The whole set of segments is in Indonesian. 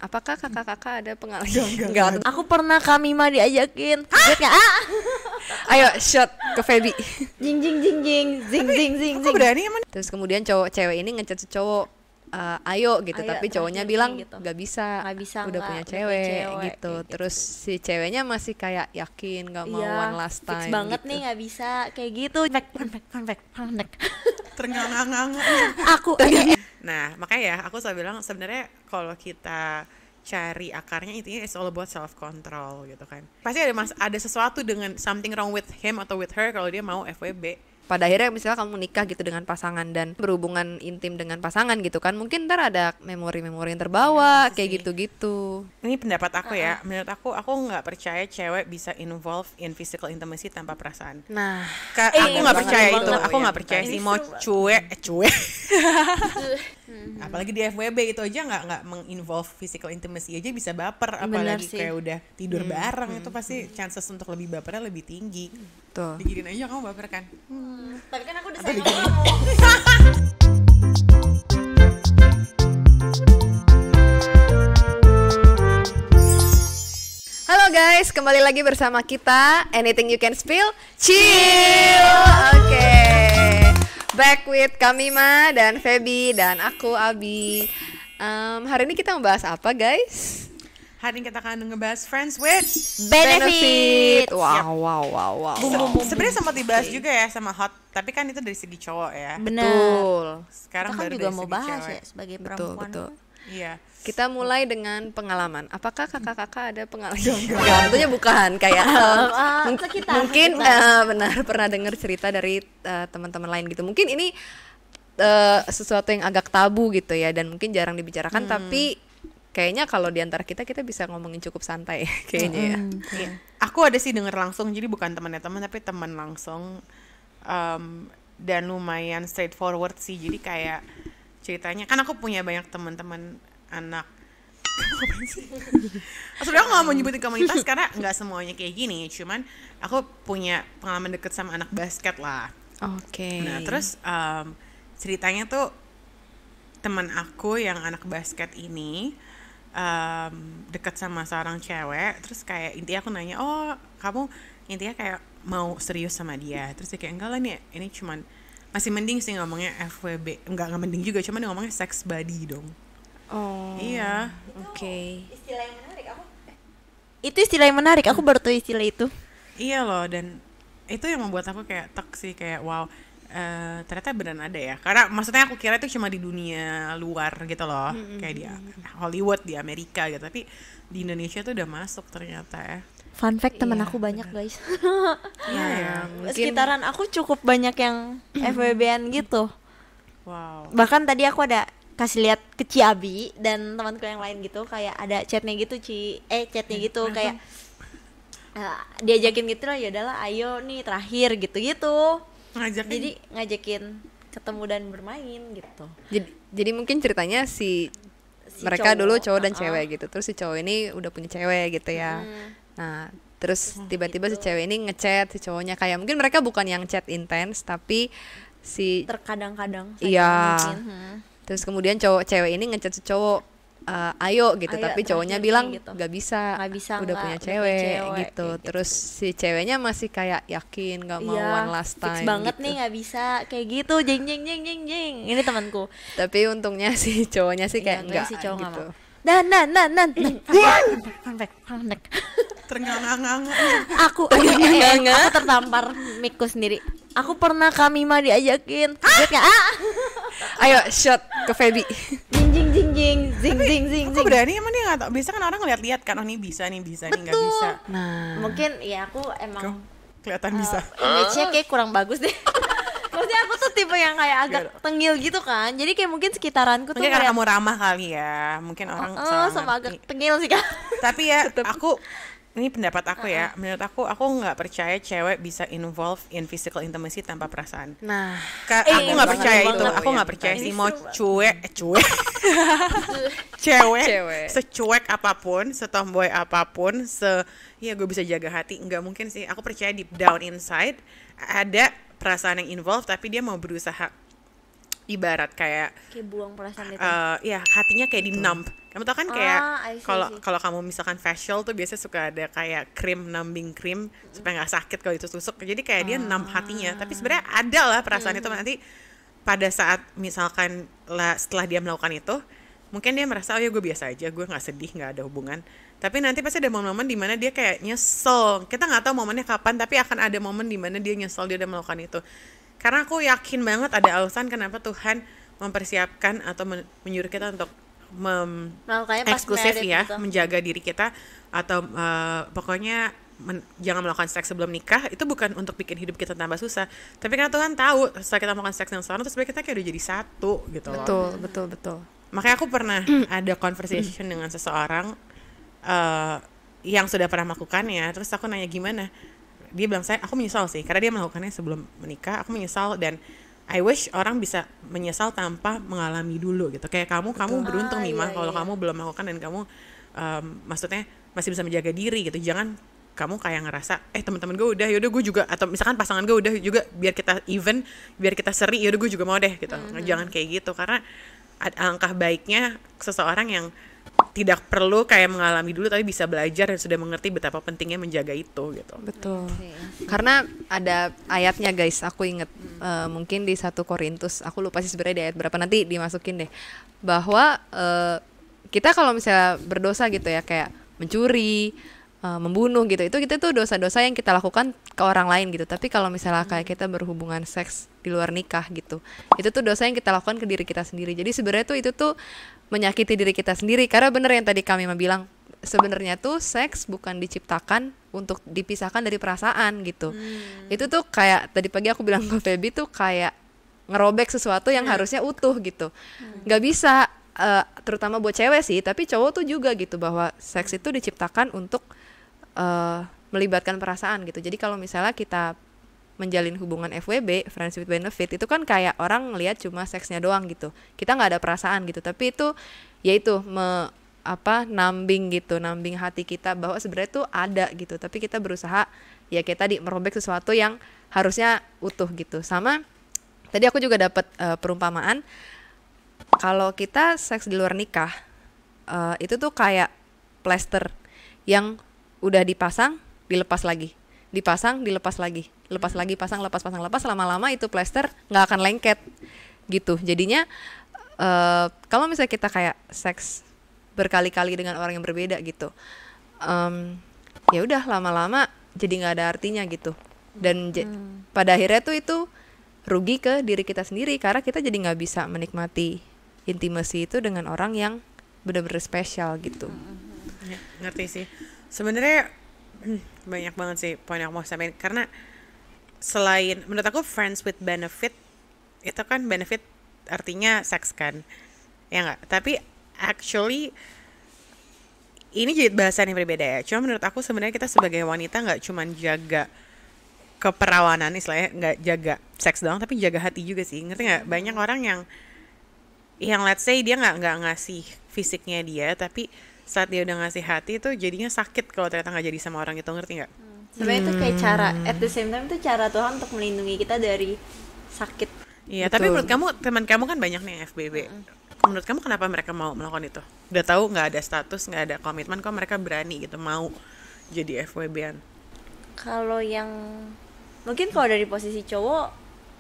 Apakah kakak-kakak ada pengalaman? Enggak. Aku pernah kami mah diajakin. Lihat enggak? Ayo shot ke Feby. Jing jing jing jing zing zing zing Aku zing. berani emang. Terus kemudian cewek ini ngechat si cowok, ayo gitu, Ayo, tapi cowoknya terakhir bilang gitu. nggak bisa, Nggak bisa, udah nggak, punya udah cewek, punya cewek, gitu. kayak gitu. Terus si ceweknya masih kayak yakin nggak mau one last time. fix banget gitu. nih nggak bisa kayak gitu. Fun fact. Terngang-ngang. Aku Nah, makanya ya aku selalu bilang sebenarnya kalau kita cari akarnya intinya it's all about self control gitu kan. Pasti ada sesuatu dengan something wrong with him atau with her kalau dia mau FWB. Pada akhirnya misalnya kamu nikah gitu dengan pasangan dan berhubungan intim dengan pasangan gitu kan, mungkin ntar ada memori-memori yang terbawa kayak gitu-gitu. Ini pendapat aku ya. Menurut aku nggak percaya cewek bisa involve in physical intimacy tanpa perasaan. Nah, Aku nggak percaya banget itu. loh, Aku ya, nggak percaya sih mau cuek. Apalagi di FWB itu aja nggak menginvolve physical intimacy aja bisa baper. Apalagi sih. kayak udah tidur bareng itu pasti chances untuk lebih bapernya lebih tinggi. tuh. Diginin aja kamu baper kan? tapi kan aku udah Apa sayang diginin? sama kamu. Halo guys, kembali lagi bersama kita Anything You Can Spill, Chill. Oke. Back with Kamima dan Feby dan aku Abi. Hari ini kita membahas apa guys? Hari ini kita akan ngebahas friends with Benefit. Wow. sebenarnya sempat dibahas juga ya sama hot, tapi kan itu dari segi cowok ya. Benar. Betul. Sekarang Kita kan baru juga dari mau segi bahas cewek. ya sebagai Betul. perempuan. Iya. Kita mulai dengan pengalaman. Apakah kakak-kakak ada pengalaman? Enggak, tentunya bukan. Kayak mungkin benar pernah dengar cerita dari teman-teman lain gitu. Mungkin ini sesuatu yang agak tabu gitu ya, dan mungkin jarang dibicarakan. Tapi kayaknya kalau di antara kita bisa ngomongin cukup santai kayaknya ya. Iya. Aku ada sih denger langsung, jadi bukan temannya teman tapi teman langsung, dan lumayan straightforward sih. Jadi kayak ceritanya kan aku punya banyak teman-teman anak. Ngapain sih? Maksudnya aku nggak mau nyebutin komunitas karena nggak semuanya kayak gini. Cuman aku punya pengalaman deket sama anak basket lah. Oke. Nah terus ceritanya tuh teman aku yang anak basket ini deket sama seorang cewek. Terus kayak intinya aku nanya, oh kamu intinya kayak mau serius sama dia? Terus dia kayak enggak lah nih, ini cuman masih mending sih ngomongnya FWB. Enggak mending juga, cuman dia ngomongnya sex buddy dong. Oh. Iya. Oke. Istilah yang menarik aku. Itu istilah yang menarik. Aku baru tahu istilah itu. Iya loh, dan itu yang membuat aku kayak tek sih, kayak wow, ternyata beneran ada ya. Karena maksudnya aku kira itu cuma di dunia luar gitu loh, kayak di Hollywood, di Amerika gitu. Tapi di Indonesia tuh udah masuk ternyata ya. Fun fact, teman Iya, aku banyak guys. Iya ya. Mungkin Sekitaran aku cukup banyak yang FWB-an gitu. Wow. Bahkan tadi aku ada kasih lihat ke Ciabi dan temanku yang lain gitu, kayak ada chatnya gitu chatnya gitu kayak diajakin gitu lah, ya udahlah ayo nih terakhir gitu Ngajakin. jadi ngajakin ketemu dan bermain gitu. jadi mungkin ceritanya si mereka cowok, dulu cowok dan cewek gitu. Terus si cowok ini udah punya cewek gitu ya. Nah, terus tiba-tiba si cewek ini ngechat si cowoknya, kayak mungkin mereka bukan yang chat intens tapi si Terkadang-kadang iya. mungkin. Terus kemudian cewek ini ngechat si cowok, ayo gitu, Ayo, tapi cowoknya terakhir bilang gitu. nggak bisa, Nggak bisa, udah nggak, punya udah cewek, punya cewek, gitu. kayak Terus si ceweknya masih kayak yakin nggak mau Iya, one last time. fix banget gitu. nih nggak bisa kayak gitu, jeng. Ini temanku. Tapi untungnya si cowoknya sih kayak Iya, enggak si cowok nggak gitu. mau. Dan fun fact. Terngang-ngang. Aku tertampar mikku sendiri. Aku pernah kami mah diajakin. Lihat nggak? Ayo shot ke Feby. Jing zing zing. Aku berani emang dia nggak tau. Biasa kan orang ngeliat-liat kan, oh ini bisa nih nggak bisa. Nah, Mungkin ya aku emang Kelihatan bisa. image-nya kayak kurang bagus deh. Maksudnya aku tuh tipe yang kayak agak tengil gitu kan. Jadi kayak mungkin sekitaranku tuh Mungkin karena kayak kamu ramah kali ya. Mungkin orang sama agak tengil sih kan. Tapi ya aku, ini pendapat aku ya, menurut aku nggak percaya cewek bisa involve in physical intimacy tanpa perasaan. nah, Aku nggak banget, percaya banget. itu. Aku nggak percaya Ini sih mau seru cewek Cewek. secuek apapun, setomboy apapun, ya gue bisa jaga hati. Nggak mungkin sih. Aku percaya deep down inside ada perasaan yang involved, tapi dia mau berusaha ibarat kayak buang perasaan itu. ya hatinya kayak di numb. Kamu tau kan kayak I see, kalau I see. kalau kamu misalkan facial tuh biasanya suka ada kayak krim, numbing cream supaya nggak sakit kalau itu tusuk. Jadi kayak dia numb hatinya. Tapi sebenarnya ada lah perasaan itu nanti pada saat misalkan setelah dia melakukan itu, mungkin dia merasa oh ya gue biasa aja, gue nggak sedih, nggak ada hubungan. Tapi nanti pasti ada momen-momen di mana dia kayak nyesel. Kita nggak tahu momennya kapan, tapi akan ada momen di mana dia nyesel dia udah melakukan itu. Karena aku yakin banget ada alasan kenapa Tuhan mempersiapkan atau menyuruh kita untuk Melakukannya pas eksklusif married ya, gitu. menjaga diri kita atau pokoknya jangan melakukan seks sebelum nikah. Itu bukan untuk bikin hidup kita tambah susah, tapi karena Tuhan tahu setelah kita melakukan seks yang sekarang terus kita kayak udah jadi satu gitu loh. Betul. Makanya aku pernah ada conversation dengan seseorang yang sudah pernah melakukannya. Terus aku nanya gimana, dia bilang aku menyesal sih karena dia melakukannya sebelum menikah. Aku menyesal dan I wish orang bisa menyesal tanpa mengalami dulu gitu. Kayak kamu beruntung nih mah kalau kamu belum melakukan dan kamu maksudnya masih bisa menjaga diri gitu. Jangan kamu kayak ngerasa teman-teman gue udah, yaudah gue juga, atau misalkan pasangan gue udah juga, biar kita even, biar kita seri, yaudah gue juga mau deh gitu. Jangan kayak gitu, karena alangkah baiknya seseorang yang tidak perlu kayak mengalami dulu tapi bisa belajar dan sudah mengerti betapa pentingnya menjaga itu gitu. Betul. Karena ada ayatnya guys, aku inget mungkin di 1 Korintus, aku lupa sih sebenarnya di ayat berapa, nanti dimasukin deh, bahwa kita kalau misalnya berdosa gitu ya, kayak mencuri, membunuh gitu, itu kita tuh dosa-dosa yang kita lakukan ke orang lain gitu. Tapi kalau misalnya kayak kita berhubungan seks di luar nikah gitu, itu tuh dosa yang kita lakukan ke diri kita sendiri. Jadi sebenarnya tuh itu tuh menyakiti diri kita sendiri. Karena bener yang tadi kami bilang, sebenarnya tuh seks bukan diciptakan untuk dipisahkan dari perasaan gitu. Itu tuh kayak tadi pagi aku bilang ke Feby tuh kayak ngerobek sesuatu yang harusnya utuh gitu. Nggak bisa, terutama buat cewek sih, tapi cowok tuh juga gitu, bahwa seks itu diciptakan untuk melibatkan perasaan gitu. Jadi kalau misalnya kita menjalin hubungan FWB, friends with benefit, itu kan kayak orang ngelihat cuma seksnya doang gitu, kita nggak ada perasaan gitu. Tapi itu yaitu nambing gitu, nambing hati kita bahwa sebenarnya tuh ada gitu. Tapi kita berusaha ya kayak tadi merobek sesuatu yang harusnya utuh gitu. Sama tadi aku juga dapat perumpamaan, kalau kita seks di luar nikah, itu tuh kayak plester yang udah dipasang, dilepas lagi, dipasang, dilepas lagi, lepas lagi, pasang, lepas, lama-lama itu plester nggak akan lengket gitu. Jadinya kalau misalnya kita kayak seks berkali-kali dengan orang yang berbeda gitu, ya udah lama-lama jadi nggak ada artinya gitu. Dan pada akhirnya tuh itu rugi ke diri kita sendiri, karena kita jadi nggak bisa menikmati intimacy itu dengan orang yang benar-benar spesial gitu. Ya, ngerti sih. Sebenarnya banyak banget sih poin yang mau sampaikan, karena selain menurut aku friends with benefit itu kan benefit artinya seks kan, ya nggak? Tapi actually ini jadi bahasan yang berbeda ya. Cuma menurut aku sebenarnya kita sebagai wanita nggak cuma jaga keperawanan, istilahnya nggak jaga seks doang, tapi jaga hati juga sih. Ngerti nggak? Banyak orang yang let's say dia nggak ngasih fisiknya dia, tapi saat dia udah ngasih hati itu jadinya sakit kalau ternyata nggak jadi sama orang itu. Ngerti nggak? Sebenarnya itu kayak cara, at the same time itu cara Tuhan untuk melindungi kita dari sakit. Iya, tapi menurut kamu, teman kamu kan banyak nih yang FBB. Menurut kamu kenapa mereka mau melakukan itu? Udah tahu nggak ada status, nggak ada komitmen, kok mereka berani gitu mau jadi FWB-an? Kalau yang mungkin kalau dari posisi cowok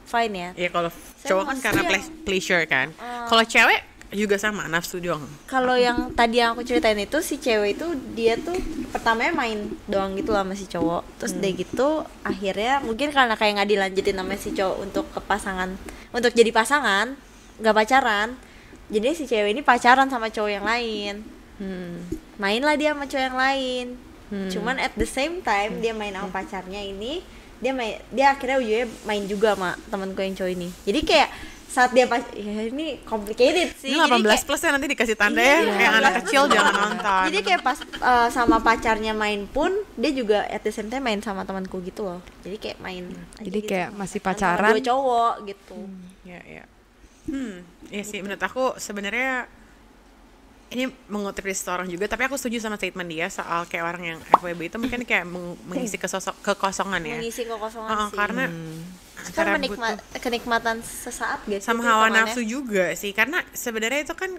fine ya. Iya, kalau cowok kan karena pleasure kan. Kalau cewek juga sama, nafsu doang. Kalau yang tadi yang aku ceritain itu, si cewek itu dia tuh pertamanya main doang gitu lah sama si cowok. Terus deh gitu akhirnya mungkin karena kayak nggak dilanjutin sama si cowok untuk ke pasangan, untuk jadi pasangan, nggak pacaran. Jadi si cewek ini pacaran sama cowok yang lain. Mainlah dia sama cowok yang lain. Cuman at the same time dia main sama pacarnya ini, dia akhirnya ujungnya main juga sama temanku yang cowok ini. Jadi kayak saat dia ya ini complicated sih. Ini 18 kayak, plus ya, nanti dikasih tanda ya, kayak anak kecil jangan nonton. Jadi kayak pas sama pacarnya main pun dia juga at the same time main sama temanku gitu loh. Jadi kayak main. Jadi gitu, kayak masih pacaran. Sama dua cowok gitu. Ya. Iya sih, menurut aku sebenarnya ini mengutip dari seorang juga, tapi aku setuju sama statement dia soal kayak orang yang FWB itu mungkin kayak mengisi kekosongan ya. Mengisi kekosongan sih. Karena Kan kenikmatan sesaat gak sih? sama hawa nafsu juga sih, karena sebenarnya itu kan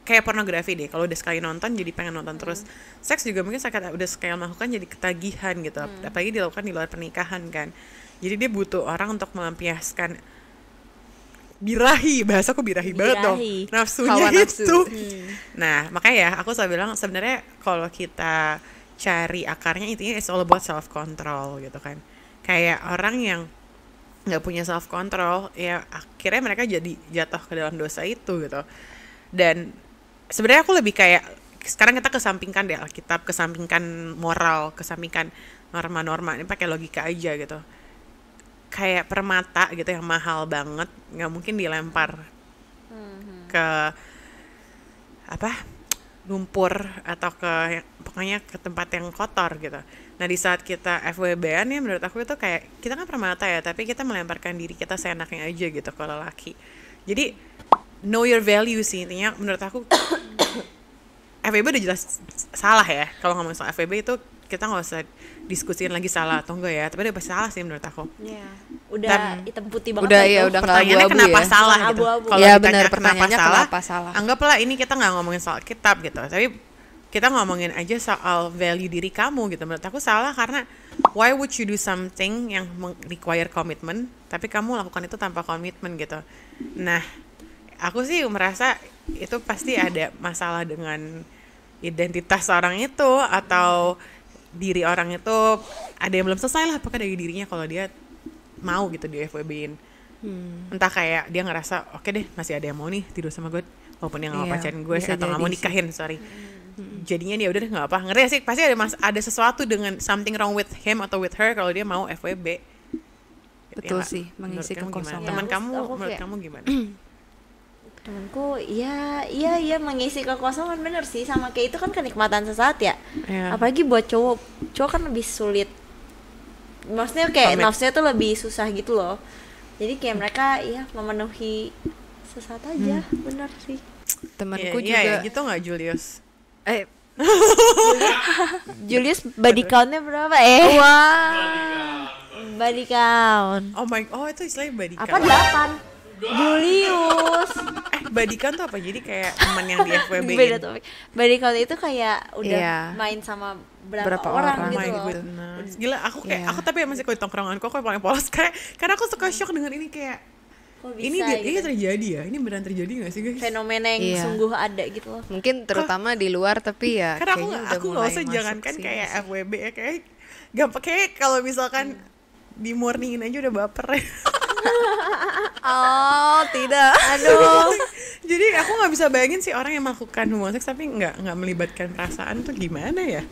kayak pornografi deh, kalau udah sekali nonton jadi pengen nonton terus. Seks juga mungkin udah sekali melakukan jadi ketagihan gitu, apalagi dilakukan di luar pernikahan kan. Jadi dia butuh orang untuk melampiaskan bahasaku birahi banget dong, nafsunya Hawa nafsu. itu. Nah makanya ya aku selalu bilang sebenarnya kalau kita cari akarnya intinya it's all about self control gitu kan. Kayak orang yang nggak punya self control ya akhirnya mereka jadi jatuh ke dalam dosa itu gitu. Dan sebenarnya aku lebih kayak sekarang kita kesampingkan deh Alkitab, kesampingkan moral, kesampingkan norma-norma, ini pakai logika aja gitu. Kayak permata gitu yang mahal banget nggak mungkin dilempar ke lumpur atau pokoknya ke tempat yang kotor gitu. Nah di saat kita FWB-an ya menurut aku itu kayak kita kan permata ya, tapi kita melemparkan diri kita seenaknya aja gitu kalau laki. Jadi know your value sih intinya menurut aku. FWB udah jelas salah ya, kalau ngomong soal FWB itu kita nggak usah diskusiin lagi salah atau enggak ya, tapi udah pasti salah sih menurut aku. Iya. Udah hitam putih banget. Udah lah ya itu. udah nggak Pertanyaannya abu-abu kenapa ya. salah gitu. Abu-abu. Kalau Ya, ditanya benar, pertanyaannya kenapa salah. Anggaplah ini kita nggak ngomongin soal kitab gitu, tapi kita ngomongin aja soal value diri kamu gitu. Menurut aku salah karena why would you do something yang require commitment tapi kamu lakukan itu tanpa komitmen gitu. Nah aku sih merasa itu pasti ada masalah dengan identitas orang itu atau diri orang itu ada yang belum selesai lah apakah dari dirinya kalau dia mau gitu di FWB-in. Entah kayak dia ngerasa oke deh masih ada yang mau nih tidur sama gue walaupun dia nggak mau Iya, pacarin gue bisa atau nggak jadi mau nikahin jadinya dia udah deh nggak apa, ngerti sih pasti ada sesuatu dengan something wrong with him atau with her kalau dia mau FWB. Betul Ya, sih, mengisi menurut kamu gimana? kekosongan. Teman Ya, kamu aku menurut kayak- kamu gimana? Temanku iya mengisi kekosongan bener sih, sama kayak itu kan kenikmatan sesaat ya. Iya. Apalagi buat cowok kan lebih sulit, maksudnya kayak Komit. nafsunya tuh lebih susah gitu loh. Jadi kayak mereka memenuhi sesaat aja. Bener sih. Temanku Iya, juga iya, gitu nggak Julius? Julius body countnya berapa? Body count Oh itu istilahnya body apa count. 8 Julius. Body count tuh apa? Jadi kayak teman yang di FWB Beda topik. Body count itu kayak udah Iya. main sama berapa Berapa orang orang. gitu my loh. goodness. Gila aku kayak Iya. aku tapi masih kalau di tongkronganku aku yang paling polos karena aku suka shock dengan ini kayak Kok bisa ini gitu? terjadi ya? Ini beneran terjadi gak sih guys? Fenomena yang Iya. sungguh ada gitu loh. mungkin terutama di luar tapi ya Karena kayaknya udah aku nggak mulai usah masuk jangankan sih. kayak FWB ya kayak gak pakai kalau misalkan di morningin aja udah baper ya. Oh tidak. Aduh. Jadi aku nggak bisa bayangin sih orang yang melakukan hubungan seks tapi nggak melibatkan perasaan tuh gimana ya?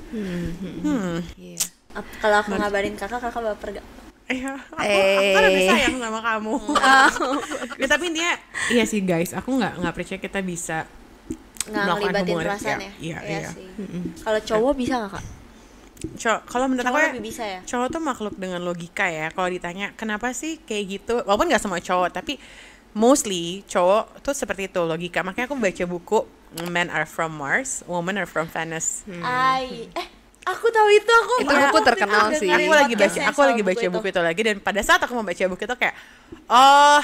Iya. Kalau aku ngabarin kakak baper gak? Aku lebih sayang sama kamu. Ya, tapi intinya iya sih guys, aku nggak percaya kita bisa Nggak melakukan ngelibatin hubungan perasaan ya. ya? Iya. Sih. Kalau cowok bisa gak kak? Kalau menurut Cowok aku lebih bisa ya? cowok tuh makhluk dengan logika ya. Kalau ditanya kenapa sih kayak gitu, walaupun nggak semua cowok, tapi mostly cowok tuh seperti itu logika. Makanya aku baca buku Men Are From Mars, Women Are From Venus. Aku tahu itu Itu buku terkenal sih. Aku lagi baca buku itu lagi dan pada saat aku mau baca buku itu kayak oh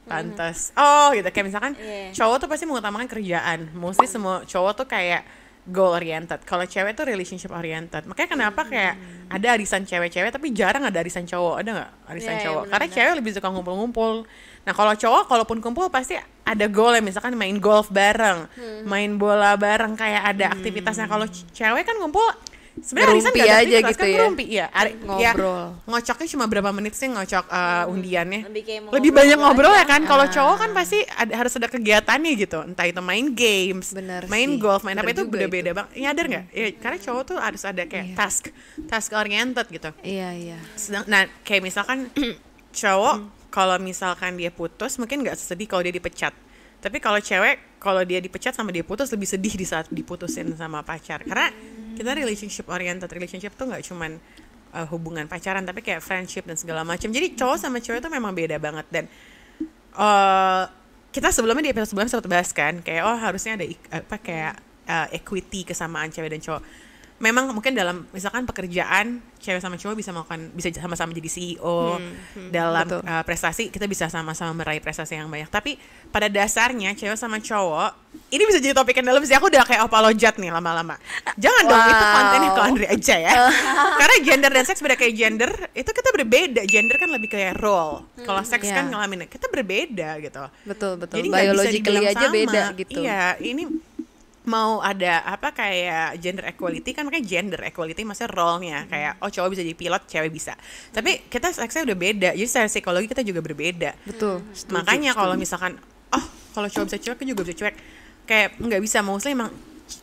pantas gitu kayak misalkan Iya. cowok tuh pasti mengutamakan kerjaan, mostly semua cowok tuh kayak goal oriented, kalau cewek tuh relationship oriented. Makanya kenapa kayak ada arisan cewek-cewek tapi jarang ada arisan cowok, ada nggak arisan Iya, cowok? benar, Karena benar. cewek lebih suka ngumpul-ngumpul. Nah kalau cowok kalaupun kumpul pasti ada goal ya, misalkan main golf bareng, main bola bareng, kayak ada aktivitasnya. Kalau cewek kan ngumpul sebenarnya arisan Ngerumpi nggak ada aja aktivitas, gitu kan ya. ngerumpi, ya. Ngobrol. Ngocoknya cuma berapa menit sih ngocok undiannya. Lebih kayak mau Lebih banyak ngobrol ngobrol aja. ya kan. Kalau cowok kan pasti harus ada kegiatannya gitu. Entah itu main games, Bener main sih. golf, main apa Bener itu juga beda-beda bang. Nyadar nggak? Ya, karena cowok tuh harus ada kayak task oriented gitu. Iya. Nah kayak misalkan cowok kalau misalkan dia putus mungkin nggak sesedih kalau dia dipecat. Tapi kalau cewek, kalau dia dipecat sama dia putus lebih sedih di saat diputusin sama pacar. Karena kita relationship oriented, relationship tuh nggak cuman hubungan pacaran, tapi kayak friendship dan segala macam. Jadi cowok sama cewek tuh memang beda banget dan kita sebelumnya di episode sebelumnya sempat bahas kan kayak harusnya ada equity kesamaan cewek dan cowok. Memang mungkin dalam misalkan pekerjaan cewek sama cowok bisa sama-sama jadi CEO, dalam prestasi kita bisa sama-sama meraih prestasi yang banyak. Tapi pada dasarnya cewek sama cowok ini bisa jadi topik yang dalam sih. Aku udah kayak apologizat nih lama-lama. Jangan dong, itu kontennya ke Andre aja ya. Karena gender dan seks beda. Kayak gender itu kita berbeda. Gender kan lebih kayak role. Kalau seks kan ngalamin kita berbeda gitu. Betul. Jadi Biologically aja sama. beda gitu. Iya, ini mau ada kayak gender equality kan, makanya gender equality maksudnya role-nya kayak cowok bisa jadi pilot, cewek bisa. Tapi kita seksnya udah beda, jadi secara psikologi kita juga berbeda. Betul. Makanya kalau misalkan kalau cowok bisa cewek, juga bisa cewek, kayak nggak bisa. Mostly emang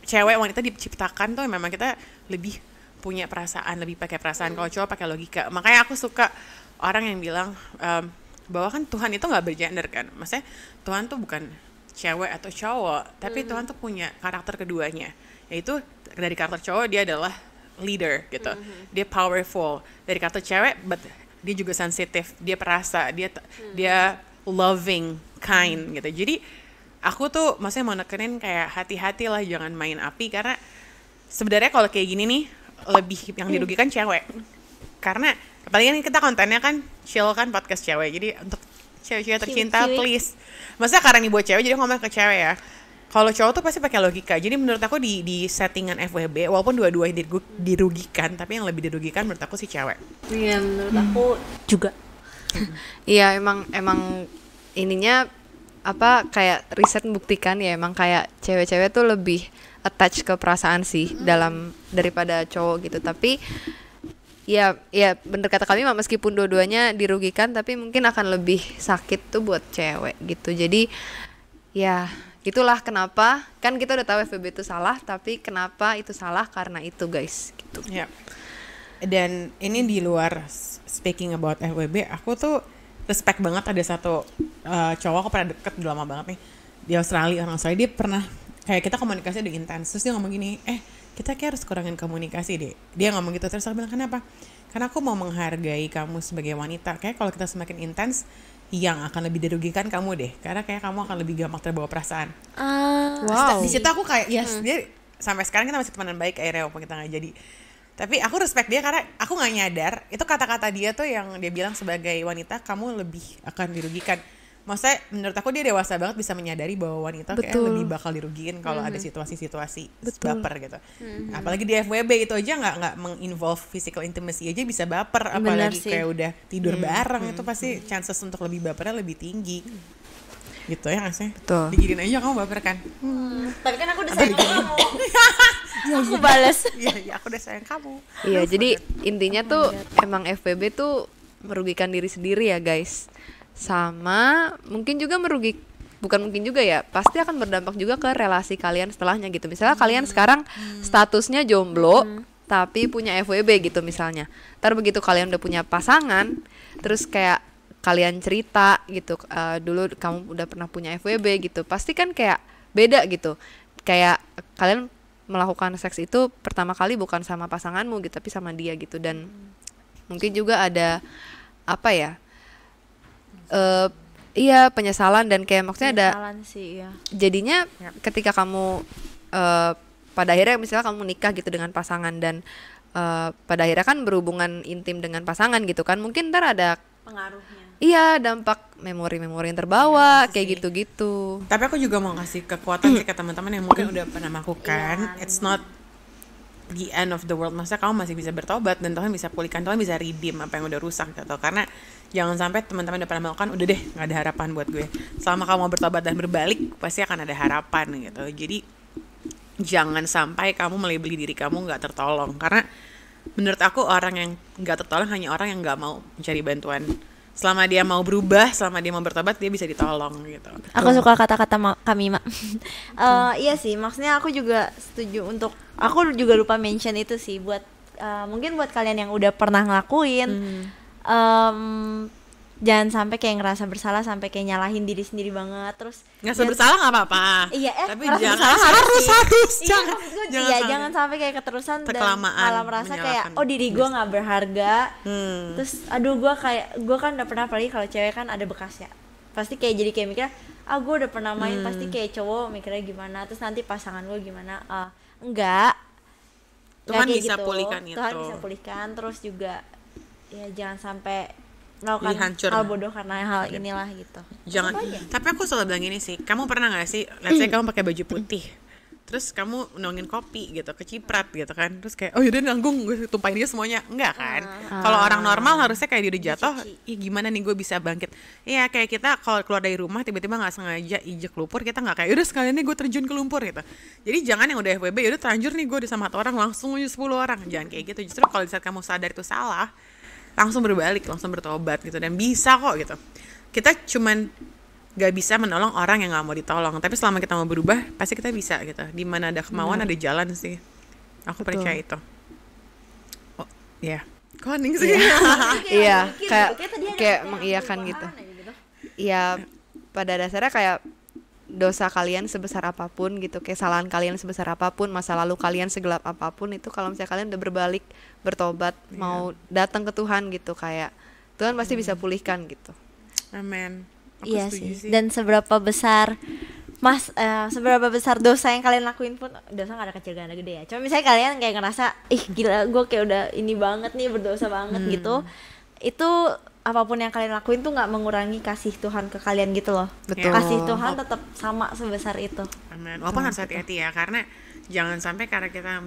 cewek wanita diciptakan tuh memang kita lebih punya perasaan, lebih pakai perasaan. Kalau cowok pakai logika. Makanya aku suka orang yang bilang bahwa kan Tuhan itu nggak bergender kan, maksudnya Tuhan tuh bukan cewek atau cowok, tapi Tuhan tuh punya karakter keduanya, yaitu dari karakter cowok dia adalah leader gitu, dia powerful. Dari karakter cewek, but dia juga sensitif, dia perasa, dia loving, kind gitu. Jadi aku tuh maksudnya mau nekenin kayak hati-hati lah, jangan main api, karena sebenarnya kalau kayak gini nih lebih yang dirugikan cewek, karena apalagi kita kontennya kan chill kan, podcast cewek, jadi untuk cewek-cewek tercinta please, masa karena ini buat cewek jadi ngomong ke cewek ya. Kalau cowok tuh pasti pakai logika. Jadi menurut aku di settingan FWB walaupun dua-duanya dirugikan, tapi yang lebih dirugikan menurut aku si cewek. Iya, menurut aku juga. Iya, emang ininya kayak riset membuktikan ya, emang kayak cewek-cewek tuh lebih attach ke perasaan sih daripada cowok gitu. Tapi ya bener kata kami, meskipun dua-duanya dirugikan, tapi mungkin akan lebih sakit tuh buat cewek gitu. Jadi ya itulah kenapa kan kita udah tahu FWB itu salah, tapi kenapa itu salah karena itu guys gitu. Ya. Dan ini di luar speaking about FWB, aku tuh respect banget ada satu cowok, aku pernah deket udah lama banget nih di Australia, orang Australia. Dia pernah kayak kita komunikasi udah intens, terus dia ngomong gini, kita kayak harus kurangin komunikasi deh. Dia ngomong gitu, terus aku bilang kenapa? Karena aku mau menghargai kamu sebagai wanita. Kayak kalau kita semakin intens, yang akan lebih dirugikan kamu deh. Karena kayak kamu akan lebih gampang terbawa perasaan. Wow. Di situ aku kayak dia sampai sekarang kita masih temenan baik akhirnya walaupun kita nggak jadi. Tapi aku respect dia karena aku nggak nyadar itu kata-kata dia tuh yang dia bilang sebagai wanita kamu lebih akan dirugikan. Maksudnya menurut aku dia dewasa banget bisa menyadari bahwa wanita kayak lebih bakal dirugiin kalau ada situasi-situasi baper gitu. Apalagi di FWB itu aja nggak menginvolve physical intimacy aja bisa baper, apalagi kayak udah tidur bareng itu pasti chances untuk lebih bapernya lebih tinggi. Gitu ya nggak sih? Betul. Diginin aja kamu baper kan? Tapi kan aku udah sayang kamu. Aku balas. Iya, aku udah sayang kamu. Iya, jadi intinya tuh emang FWB tuh merugikan diri sendiri ya guys. Sama mungkin juga bukan mungkin juga ya, pasti akan berdampak juga ke relasi kalian setelahnya gitu. Misalnya kalian sekarang statusnya jomblo tapi punya FWB gitu misalnya. Ntar begitu kalian udah punya pasangan, terus kayak kalian cerita gitu, dulu kamu udah pernah punya FWB gitu, pasti kan kayak beda gitu. Kayak kalian melakukan seks itu pertama kali bukan sama pasanganmu gitu, tapi sama dia gitu. Dan mungkin juga ada iya penyesalan dan kayak maksudnya ada sih, iya. Jadinya ketika kamu pada akhirnya misalnya kamu nikah gitu dengan pasangan dan pada akhirnya kan berhubungan intim dengan pasangan gitu kan, mungkin ntar ada pengaruhnya. Iya, dampak memori-memori yang terbawa kayak gitu-gitu. Tapi aku juga mau kasih kekuatan sih ke teman-teman yang mungkin udah pernah melakukan. It's not the end of the world. Maksudnya kamu masih bisa bertobat dan Tuhan bisa pulihkan, Tuhan bisa redeem apa yang udah rusak gitu. Karena jangan sampai teman-teman udah pernah melakukan, udah deh nggak ada harapan buat gue. Selama kamu mau bertobat dan berbalik, pasti akan ada harapan gitu. Jadi jangan sampai kamu melabeli diri kamu nggak tertolong. Karena menurut aku orang yang nggak tertolong hanya orang yang nggak mau mencari bantuan. Selama dia mau berubah, selama dia mau bertobat, dia bisa ditolong gitu. Aku suka kata-kata kami, Mak. Iya sih, maksudnya aku juga setuju untuk, aku juga lupa mention itu sih buat mungkin buat kalian yang udah pernah ngelakuin, jangan sampai kayak ngerasa bersalah sampai kayak nyalahin diri sendiri banget, terus nggak bersalah nggak apa-apa. Iya, tapi jangan jangan sampai kayak keterusan dan malah merasa kayak diri gue nggak berharga. Terus gue kan udah pernah, apalagi kalau cewek kan ada bekasnya. pasti kayak jadi kayak mikir gue udah pernah main pasti kayak cowok mikirnya gimana, terus nanti pasangan gue gimana. Enggak Tuhan kayak bisa gitu. pulihkan itu. Tuhan bisa pulihkan, terus juga ya jangan sampai melakukan Dihancur. hal bodoh karena hal inilah gitu. Jangan. Tapi aku selalu bilang gini sih, kamu pernah nggak sih, let's say kamu pakai baju putih, terus kamu nuangin kopi gitu, keciprat gitu kan, terus kayak oh yaudah nanggung gue tumpahin dia semuanya, enggak kan? Kalau orang normal harusnya kayak dia udah jatuh, ih gimana nih gue bisa bangkit? Iya kayak kita kalau keluar dari rumah tiba-tiba nggak sengaja injek lumpur, kita nggak kayak udah sekalian nih gue terjun ke lumpur gitu. Jadi jangan yang udah FWB yaudah terlanjur nih gue udah sama 1 orang langsung aja 10 orang, jangan kayak gitu. Justru kalau di saat kamu sadar itu salah, langsung berbalik, langsung bertobat gitu, dan bisa kok gitu. Kita cuman gak bisa menolong orang yang gak mau ditolong, tapi selama kita mau berubah pasti kita bisa gitu. Di mana ada kemauan ada jalan sih, aku percaya itu. Oh ya, kok hening sih? Iya, kayak mengiyakan gitu. Iya, pada dasarnya kayak dosa kalian sebesar apapun gitu, kesalahan kalian sebesar apapun, masa lalu kalian segelap apapun itu, kalau misalnya kalian udah berbalik, bertobat, mau datang ke Tuhan gitu, kayak Tuhan pasti bisa pulihkan gitu. Amin. Iya sih. Dan seberapa besar seberapa besar dosa yang kalian lakuin pun, dosa gak ada kecil gak ada gede ya. Cuma misalnya kalian kayak ngerasa ih gila gue kayak udah ini banget nih, berdosa banget gitu, itu apapun yang kalian lakuin tuh nggak mengurangi kasih Tuhan ke kalian gitu loh. Betul. Kasih Tuhan tetap sama sebesar itu. Amin. Walaupun harus hati-hati ya, karena jangan sampai karena kita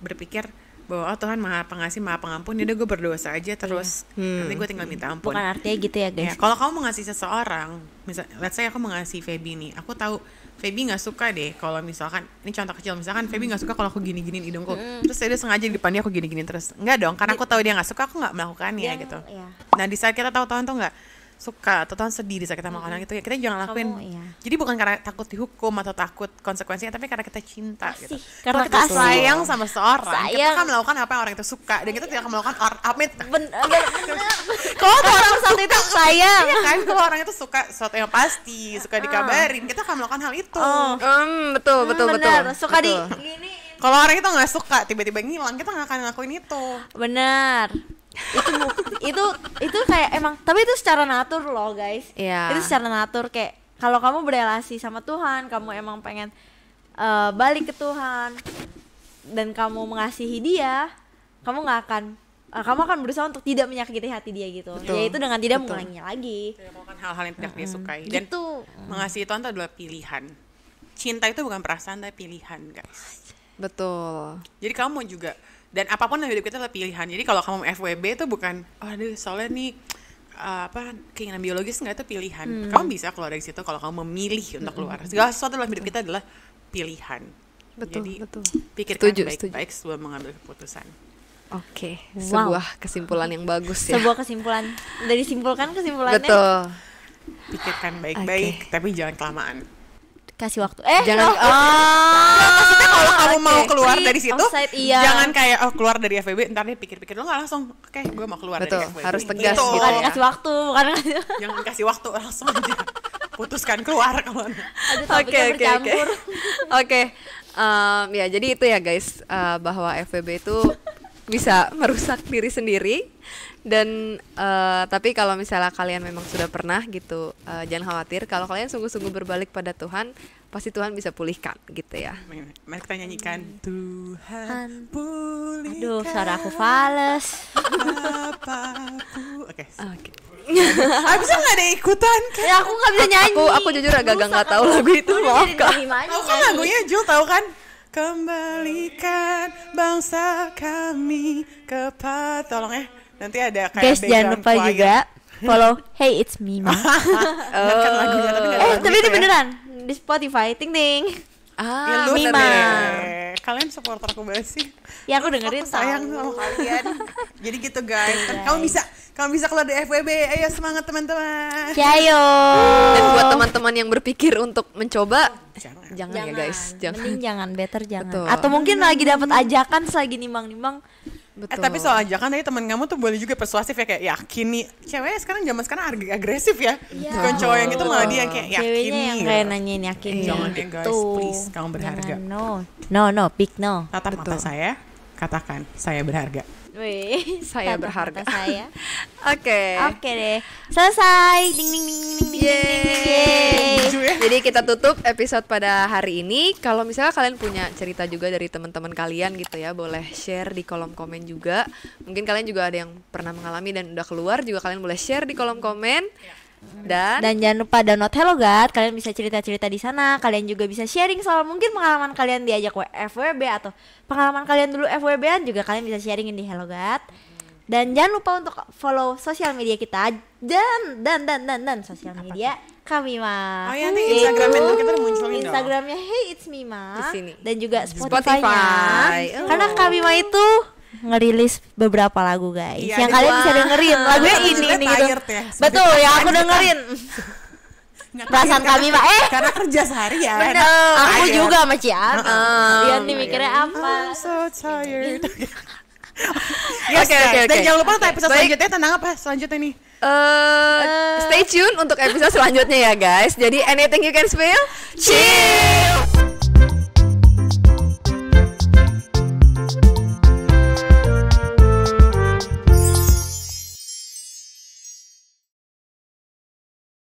berpikir bahwa Tuhan maha pengasih maha pengampun, jadi gue berdosa aja terus, nanti gue tinggal minta ampun. Bukan artinya gitu ya guys. Ya, kalau kamu mengasihi seseorang, misal, let's say aku mengasihi Feby nih, aku tahu Feby nggak suka deh kalau misalkan, ini contoh kecil, misalkan Feby nggak suka kalau aku gini-giniin hidungku, terus dia sengaja di depan dia aku gini-giniin terus, nggak dong, karena aku tahu dia nggak suka, aku nggak melakukannya gitu. Iya. Nah di saat kita tahu Tuhan tuh nggak suka atau Tuhan sedih di saat kita melakukan itu, ya kita jangan lakuin. Jadi bukan karena takut dihukum atau takut konsekuensinya, tapi karena kita cinta gitu. Karena kalau kita kasih. sayang sama seorang, kita Sayang. akan melakukan apa yang orang itu suka, dan kita tidak akan melakukan amit. Kalau orang satu itu sayang. Iya kan, kalau orang itu suka sesuatu yang pasti, suka dikabarin, kita akan melakukan hal itu. Betul. Bener. Suka di Betul. gini. Kalau orang itu nggak suka, tiba-tiba ngilang, kita nggak akan ngelakuin itu. Bener. itu kayak emang, tapi itu secara natur loh guys. Iya. Itu secara natur, kayak kalau kamu berelasi sama Tuhan, kamu emang pengen balik ke Tuhan dan kamu mengasihi dia, kamu akan berusaha untuk tidak menyakiti hati dia gitu. Betul. Yaitu dengan tidak mengulanginya lagi. Tidak melakukan hal-hal yang tidak dia sukai. Dan Gitu. mengasihi Tuhan itu adalah pilihan. Cinta itu bukan perasaan, tapi pilihan guys. Betul. Jadi kamu juga, dan apapun dalam hidup kita adalah pilihan. Jadi kalau kamu FWB itu bukan, aduh soalnya nih keinginan biologis, nggak, itu pilihan. Kamu bisa keluar dari situ kalau kamu memilih untuk keluar. Segala sesuatu dalam hidup kita adalah pilihan. Betul, Jadi betul. pikirkan Setuju. baik-baik sebelum mengambil keputusan. Oke, Wow. sebuah kesimpulan yang bagus ya. Sebuah kesimpulan. Udah disimpulkan kesimpulannya. Betul. Pikirkan baik-baik, tapi jangan kelamaan. Kasih waktu. Jangan Maksudnya kalau kamu mau keluar Free dari situ, offside, iya. jangan kayak keluar dari FWB, ntar dia pikir-pikir, lo nggak langsung, oke, gue mau keluar Betul, dari FWB. harus tegas Gitu. gitu bukan ya. kasih waktu, bukan Jangan kasih waktu, langsung aja putuskan keluar kalau ada Oke, topiknya oke, bercampur. Oke, ya jadi itu ya guys, bahwa FWB itu bisa merusak diri sendiri, dan tapi kalau misalnya kalian memang sudah pernah gitu, jangan khawatir. Kalau kalian sungguh-sungguh berbalik pada Tuhan, pasti Tuhan bisa pulihkan gitu ya. Mari kita nyanyikan Tuhan pulihkan. Aduh, suara aku fales. Apaku. Oke. Oke. Bisa nggak ada ikutan? Ya aku nggak bisa nyanyi. Aku jujur agak nggak tahu lagu itu, maaf kak. Tahu kan lagunya, Jul, tahu kan? Kembalikan bangsa kami kepada, tolong ya. Nanti ada kayak Guys, jangan lupa choir. juga follow Hey It's Mima. Kan lagunya tapi nggak ada lagu Tapi itu ini ya. beneran di Spotify. Ting ting. Ya, lu Mima. deh. Kalian supporter aku banget sih. Ya aku dengerin Aku sayang tahu. sama kalian. Jadi gitu guys. Kamu bisa keluar dari FWB. Ayo semangat teman-teman. Cayo. Dan buat teman-teman yang berpikir untuk mencoba, Jangan. jangan ya guys, jangan. Mending jangan, better jangan. Betul. Atau mungkin lagi dapat ajakan, lagi nimbang-nimbang. Betul. Tapi soal ajakan tadi teman kamu tuh boleh juga persuasif ya, kayak yakin nih. Cewek zaman sekarang agresif ya. Bukan cowok yang gitu, malah dia yang kayak yakin Ceweknya nih. yang kayak nanyain yakin. Jangan deh guys, please, kamu berharga. Jangan, no, pick no. Tatap mata saya, katakan saya berharga. Wih, Saya kata-kata berharga. saya. Oke. Oke deh, selesai. Ding ding ding ding ding, ding. Yeay. Jadi kita tutup episode pada hari ini. Kalau misalnya kalian punya cerita juga dari teman-teman kalian gitu ya, boleh share di kolom komen juga. Mungkin kalian juga ada yang pernah mengalami dan udah keluar, juga kalian boleh share di kolom komen. Dan jangan lupa download HelloGuard. Kalian bisa cerita-cerita di sana. Kalian juga bisa sharing soal mungkin pengalaman kalian diajak FWB atau pengalaman kalian dulu FWB-an juga kalian bisa sharingin di HelloGuard. Dan jangan lupa untuk follow sosial media kita dan sosial media kami mah. Oh iya, nanti Instagramnya dulu kita munculin dong. Instagramnya Hey It's Mima Di sini. dan juga Spotify. Spotify-nya. Karena kami mah itu ngerilis beberapa lagu guys Iya, yang kalian bisa dengerin lagunya Tapi ini kita gitu. tired ya. Betul ya, aku dengerin. Perasaan kami mah Karena kerja seharian. aku Tired. juga sama Cian. Dia nih mikirnya apa? I'm so tired. Yes, oke. Dan jangan lupa untuk episode Baik. selanjutnya tentang apa selanjutnya nih? stay tune untuk episode selanjutnya ya guys. Jadi anything you can spill? Cheers.